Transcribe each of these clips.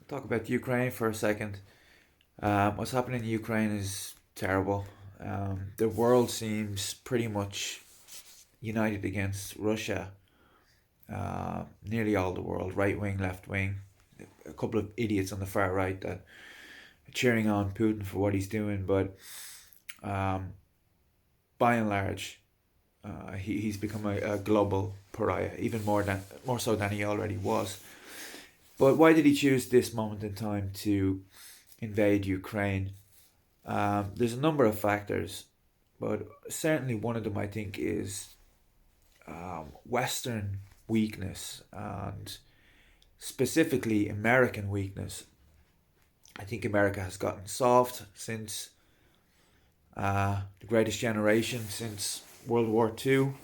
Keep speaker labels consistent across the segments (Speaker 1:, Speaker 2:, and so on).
Speaker 1: Talk about Ukraine for a second. What's happening in Ukraine is terrible. The world seems pretty much united against Russia. Nearly all the world, right wing, left wing, a couple of idiots on the far right that are cheering on Putin for what he's doing, but um, by and large, he's become a global pariah, even more so than he already was. But why did he choose this moment in time to invade Ukraine? There's a number of factors, but certainly one of them I think is Western weakness and specifically American weakness. I think America has gotten soft since the greatest generation, since World War II,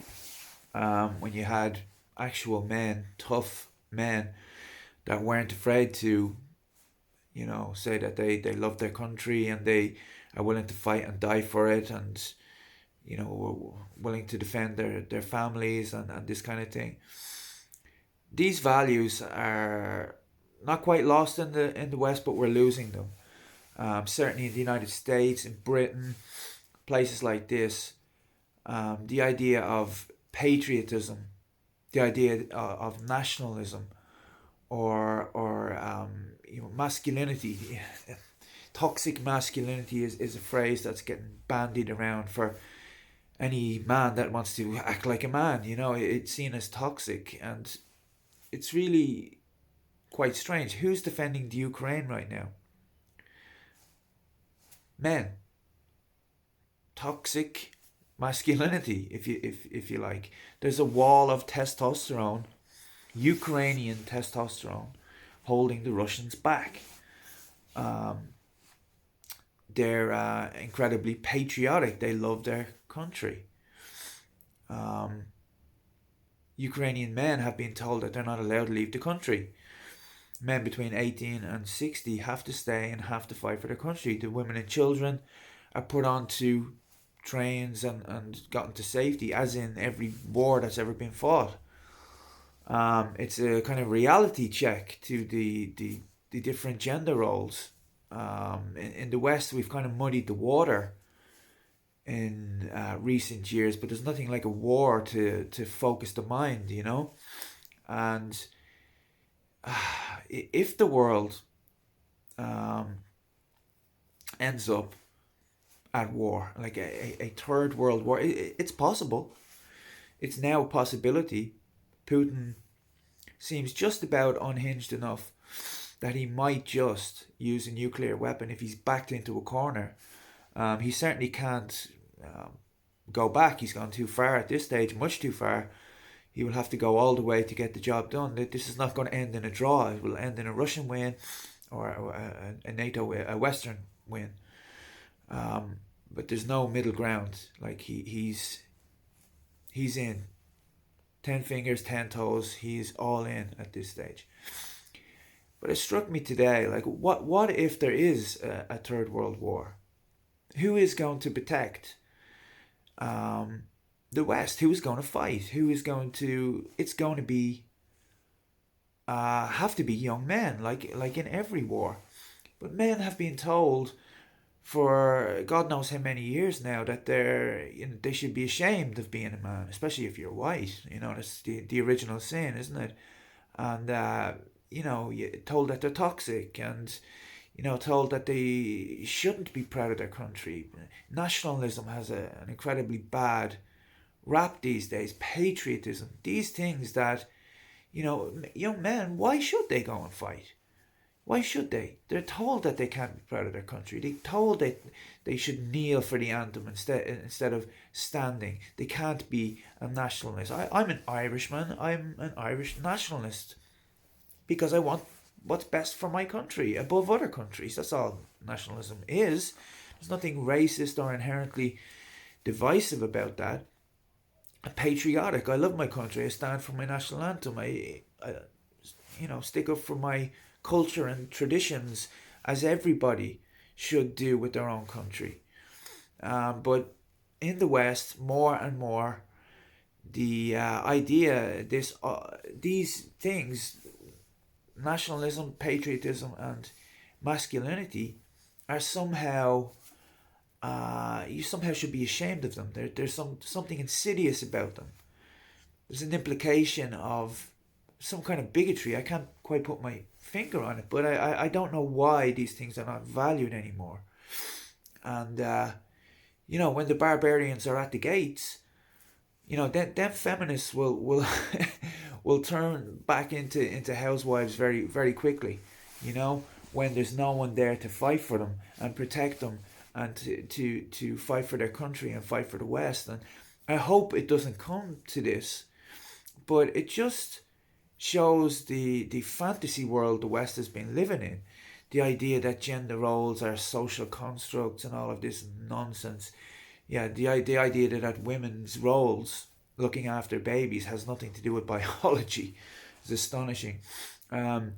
Speaker 1: when you had actual men, tough men that weren't afraid to, say that they love their country and they are willing to fight and die for it and, were willing to defend their families and this kind of thing. These values are not quite lost in the West, but we're losing them. Certainly in the United States, in Britain, places like this, the idea of patriotism, the idea of nationalism, or masculinity. Toxic masculinity is a phrase that's getting bandied around for any man that wants to act like a man. It's seen as toxic, and it's really quite strange. Who's defending the Ukraine right now? Men. Toxic masculinity, if you like. There's a wall of testosterone, Ukrainian testosterone, holding the Russians back. Um, they're incredibly patriotic. They love their country. Um, Ukrainian men have been told that they're not allowed to leave the country. Men between 18 and 60 have to stay and have to fight for their country. The women and children are put onto trains and gotten to safety, as in every war that's ever been fought. It's a kind of reality check to the different gender roles. In the West, we've kind of muddied the water in recent years, but there's nothing like a war to focus the mind. And if the world um, ends up at war, like a third world war, it's possible. It's now a possibility. Putin seems just about unhinged enough that he might just use a nuclear weapon if he's backed into a corner. He certainly can't go back. He's gone too far at this stage, much too far. He will have to go all the way to get the job done. This is not going to end in a draw. It will end in a Russian win or a NATO, a Western win. But there's no middle ground. Like he's in 10 fingers, 10 toes. He's all in at this stage. But it struck me today, like what if there is a third world war? Who is going to protect um, the West? Who is going to fight? Who is going to? It's going to be have to be young men, like in every war. But men have been told for God knows how many years now that they should be ashamed of being a man, especially if you're white. That's the original sin, isn't it? And you're told that they're toxic, and told that they shouldn't be proud of their country. Nationalism has an incredibly bad rap these days. Patriotism, these things that young men, why should they go and fight? Why should they? They're told that they can't be proud of their country. They're told that they should kneel for the anthem instead of standing. They can't be a nationalist. I'm an Irishman. I'm an Irish nationalist because I want what's best for my country above other countries. That's all nationalism is. There's nothing racist or inherently divisive about that. I'm patriotic. I love my country. I stand for my national anthem. I stick up for my culture and traditions as everybody should do with their own country. But in the West, more and more, the idea these things nationalism, patriotism, and masculinity are somehow you somehow should be ashamed of them. There's something insidious about them. There's an implication of some kind of bigotry. I can't quite put my finger on it, but I don't know why these things are not valued anymore. And when the barbarians are at the gates, then feminists will will turn back into housewives very very quickly. When there's no one there to fight for them and protect them and to fight for their country and fight for the West. And I hope it doesn't come to this, but it just shows the fantasy world the West has been living in. The idea that gender roles are social constructs and all of this nonsense. Yeah, the idea that women's roles, looking after babies, has nothing to do with biology is astonishing. Um,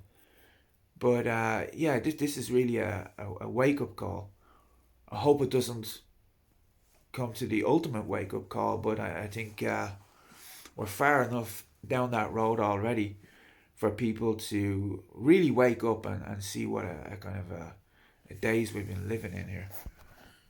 Speaker 1: but this is really a wake up call. I hope it doesn't come to the ultimate wake up call, but I think we're far enough down that road already for people to really wake up and see what a kind of a days we've been living in here.